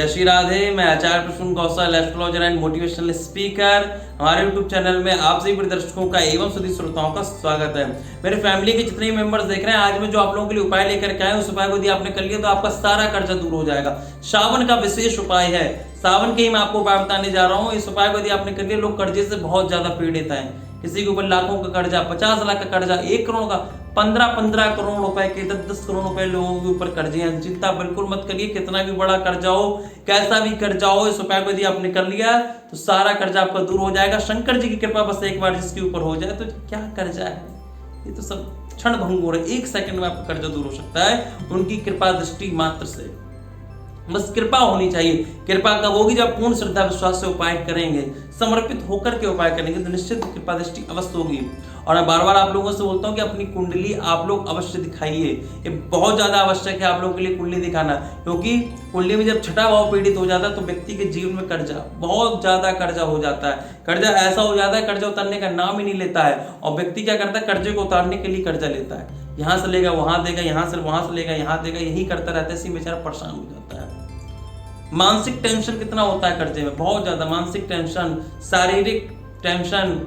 जय श्री राधे। मैं आचार्य प्रसून कौशल, astrologer and motivational speaker. हमारे यूट्यूब चैनल में आप सभी दर्शकों का एवं सभी श्रोताओं का स्वागत है। मेरे फैमिली के जितने मेंबर्स देख रहे हैं, आज मैं जो आप लोगों के लिए उपाय लेकर के आए, उस उपाय को यदि आपने कर लिया तो आपका सारा कर्जा दूर हो जाएगा। सावन का विशेष उपाय है, सावन के ही मैं आपको उपाय बताने जा रहा हूँ। इस उपाय को यदि आपने कर लिया, लोग कर्जे से बहुत ज्यादा पीड़ित हैं। किसी के ऊपर लाखों का कर्जा, 50 लाख का कर्जा, 1 करोड़ का, 15 करोड़ रुपए के, 10 करोड़ रुपए लोगों के ऊपर कर्जे हैं। चिंता बिल्कुल मत करिए, कितना भी बड़ा कर्जा हो, कैसा भी कर्जा हो, इस उपाय को यदि आपने कर लिया तो सारा कर्जा आपका दूर हो जाएगा। शंकर जी की कृपा बस एक बार जिसके ऊपर हो जाए तो क्या कर्जा है, ये तो सब क्षण भंग हो रहा है। 1 सेकंड में आपका कर्जा दूर हो सकता है उनकी कृपा दृष्टि मात्र से। बस कृपा होनी चाहिए। कृपा कब होगी? जब पूर्ण श्रद्धा विश्वास से उपाय करेंगे, समर्पित होकर के उपाय करेंगे, तो निश्चित कृपा दृष्टि अवश्य होगी। और मैं बार बार आप लोगों से बोलता हूं कि अपनी कुंडली आप लोग अवश्य दिखाइए। ये बहुत ज्यादा आवश्यक है आप लोगों के लिए कुंडली दिखाना, क्योंकि कुंडली में जब छठा भाव पीड़ित हो जाता है तो व्यक्ति के जीवन में कर्जा, बहुत ज्यादा कर्जा हो जाता है। कर्जा ऐसा हो जाता है, कर्जा उतारने का नाम ही नहीं लेता है। और व्यक्ति क्या करता है, कर्जे को उतारने के लिए कर्जा लेता है। यहाँ से लेगा वहां देगा, यहाँ से वहां से लेगा यहाँ देगा, यही करता रहता है। इसी बेचारा परेशान हो जाता है। मानसिक टेंशन कितना होता है कर्जे में, बहुत ज्यादा मानसिक टेंशन, शारीरिक टेंशन।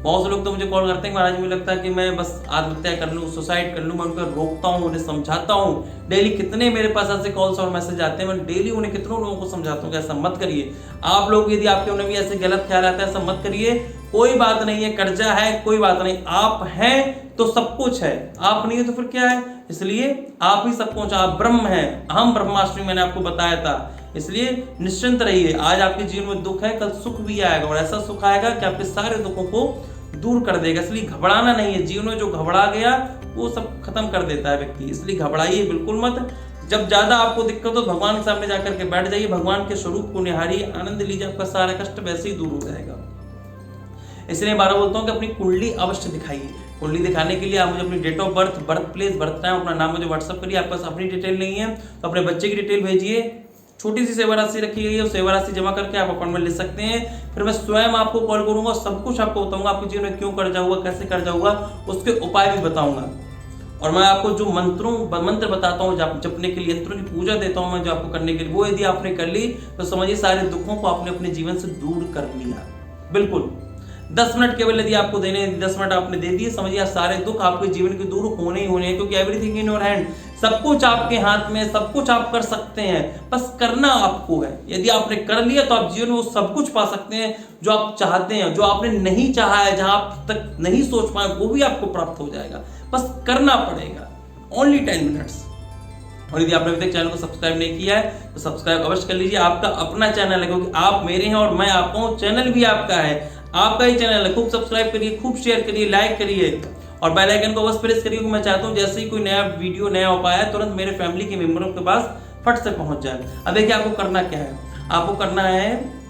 बहुत से लोग तो मुझे कॉल करते हैं, महाराज मुझे लगता है कि मैं बस आत्महत्या कर लूं, सुसाइड कर लूं। मैं उनको रोकता हूं, उन्हें समझाता हूं। डेली कितने मेरे पास ऐसे कॉल्स और मैसेज आते हैं, मैं डेली उन्हें कितनों लोगों को समझाता हूं कि ऐसा मत करिए। आप लोग यदि आपके उन्हें भी ऐसे गलत ख्याल आता है, ऐसा मत करिए। कोई बात नहीं है, कर्जा है कोई बात नहीं, आप हैं तो सब कुछ है, आप नहीं है तो फिर क्या है। इसलिए आप ही सब कुछ, आप ब्रह्म हैं। अहम ब्रह्मास्मि मैंने आपको बताया था, इसलिए निश्चिंत रहिए। आज आपके जीवन में दुख है, कल सुख भी आएगा, और ऐसा सुख आएगा कि आपके सारे दुखों को दूर कर देगा। इसलिए घबराना नहीं है। जीवन में जो घबरा गया वो सब खत्म कर देता है व्यक्ति, इसलिए घबराइए बिल्कुल मत। जब ज्यादा आपको दिक्कत हो, भगवान के सामने जाकर के बैठ जाइए, भगवान के स्वरूप को निहारिए, आनंद लीजिए, आपका सारा कष्ट वैसे ही दूर हो जाएगा। इसलिए बार बोलता हूँ कि अपनी कुंडली अवश्य दिखाइए। कुंडली दिखाने के लिए आप मुझे अपनी date of birth, birth place, birth time, अपना नाम मुझे व्हाट्सअप करिए। आपके पास अपनी डिटेल नहीं है तो अपने बच्चे की डिटेल भेजिए। छोटी सी सेवा राशि रखी गई है, उस सेवा राशि जमा करके आप अपॉइंटमेंट ले सकते हैं। फिर मैं स्वयं आपको कॉल करूंगा, सब कुछ आपको बताऊंगा, आपके जीवन में क्यों कर्जा हुआ, कैसे कर्जा हुआ, उसके उपाय भी बताऊंगा। और मैं आपको जो मंत्र बताता हूँ, जपने के लिए यंत्रों की पूजा देता हूँ मैं, जो आपको करने के लिए, वो यदि आपने कर ली तो समझिए सारे दुखों को आपने अपने जीवन से दूर कर लिया। बिल्कुल 10 मिनट केवल यदि आपको देने, 10 मिनट आपने दे दिए, समझिए सारे दुख आपके जीवन के दूर होने ही होने हैं। क्योंकि एवरीथिंग इन योर हैंड, सब कुछ आपके हाथ में, सब कुछ आप कर सकते हैं, बस करना आपको है। यदि आपने कर लिया तो आप जीवन में वो सब कुछ पा सकते हैं जो आप चाहते हैं। जो आपने नहीं चाहा है, जहां आप तक नहीं सोच पाए, वो भी आपको प्राप्त हो जाएगा। बस करना पड़ेगा। Only 10 minutes. और यदि आपने अभी तक चैनल को सब्सक्राइब नहीं किया है तो सब्सक्राइब अवश्य कर लीजिए। आपका अपना चैनल है, क्योंकि आप मेरे हैं और मैं आपका हूं। चैनल भी आपका है, आपका ही चैनल है। खूब सब्सक्राइब करिए, खूब शेयर करिए, लाइक करिए और बेल आइकन को अवश्य प्रेस करिए। मैं चाहता हूं जैसे ही कोई नया वीडियो, नया उपाय है, तुरंत मेरे फैमिली के मेंबरों के पास फट से पहुंच जाए। अब देखिए आपको करना क्या है। आपको करना है,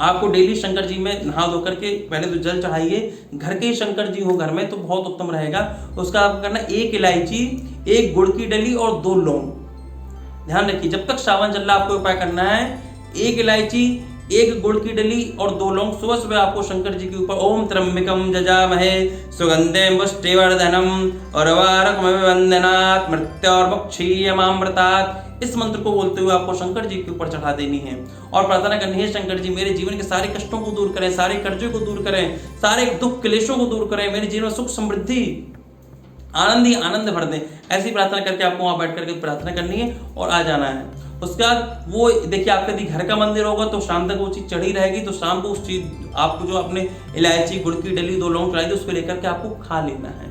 आपको डेली शंकर जी में नहा धो करके पहले तो जल चढ़ाइए। घर के ही शंकर जी हो घर में तो बहुत उत्तम रहेगा। उसका आपको करना 1 इलायची, 1 गुड़ की डली और 2 लौंग। ध्यान रखिए, जब तक सावन चल रहा आपको उपाय करना है। 1 इलायची, 1 गुड़ की डली और 2 लौंग। सुबह सुबह आपको शंकर जी के ऊपर ओम त्र्यंबकम जजामहे सुगंधिम पुष्टिवर्धनम उर्वारुकमिव वंदनात् मृत्योर्मुक्षीयमामृतात्, इस मंत्र को बोलते हुए आपको शंकर जी के ऊपर चढ़ा देनी है और प्रार्थना करनी है, शंकर जी मेरे जीवन के सारे कष्टों को दूर करें, सारे कर्जों को दूर करें, सारे दुख क्लेशों को दूर करें, मेरे जीवन में सुख समृद्धि आनंद ही आनंद भर दें। ऐसी प्रार्थना करके आपको वहां बैठ करके प्रार्थना करनी है और आ जाना है। उसके बाद वो देखिए, आपका यदि घर का मंदिर होगा तो शाम तक वो चीज चढ़ी रहेगी, तो शाम को उस चीज आपको जो अपने इलायची, गुड़ की डली, 2 लौंग चढ़ाई थी, उसको लेकर के आपको खा लेना है।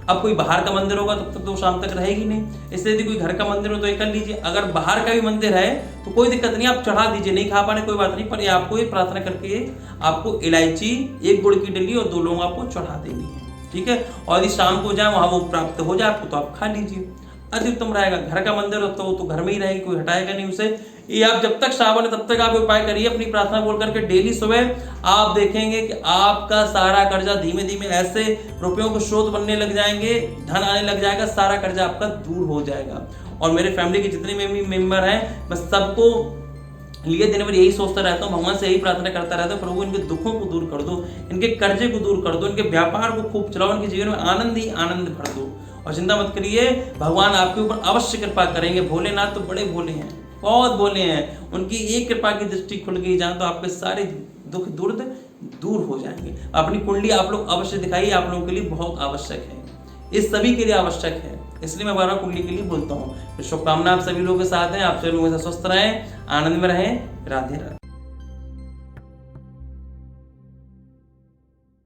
अब कोई बाहर का मंदिर होगा तब तक तो शाम तक रहेगी नहीं, इसलिए यदि कोई घर का मंदिर हो तो ये कर लीजिए। अगर बाहर का भी मंदिर है तो कोई दिक्कत नहीं, आप चढ़ा दीजिए। नहीं खा पाने कोई बात नहीं, पर आपको ये प्रार्थना करके आपको इलायची, 1 गुड़ की डली और 2 लौंग आपको चढ़ा देनी है, ठीक है। और यदि शाम को जाए वहां वो प्राप्त हो जाए आपको तो आप खा लीजिए, अति उत्तम रहेगा। घर का मंदिर हो तो घर में ही रहेगी, कोई हटाएगा नहीं उसे। ये आप जब तक सावन है तब तक आप उपाय करिए, अपनी प्रार्थना बोल करके डेली सुबह। आप देखेंगे कि आपका सारा कर्जा धीमे धीमे ऐसे रुपयों के स्रोत बनने लग जाएंगे, धन आने लग जाएगा, सारा कर्जा आपका दूर हो जाएगा। और मेरे फैमिली के जितने भी मेंबर हैं, मैं सबको लिए दिन भर यही सोचता रहता हूँ, भगवान से यही प्रार्थना करता रहता हूँ, प्रभु इनके दुखों को दूर कर दो, इनके कर्जे को दूर कर दो, इनके व्यापार को खूब चलाओ, इनके जीवन में आनंद ही आनंद भर दो। और चिंता मत करिए, भगवान आपके ऊपर अवश्य कृपा करेंगे। भोलेनाथ तो बड़े भोले हैं, बहुत बोले हैं, उनकी एक कृपा की दृष्टि खुल गई जहाँ तो आपके सारे दुख दूर हो जाएंगे। अपनी कुंडली आप लोग अवश्य दिखाइए, आप लोगों के लिए बहुत आवश्यक है, इस सभी के लिए आवश्यक है, इसलिए मैं बार-बार कुंडली के लिए बोलता हूँ। तो शुभकामना आप सभी लोगों के साथ हैं, आप सभी लोग स्वस्थ रहें, आनंद में रहें। राधे राधे।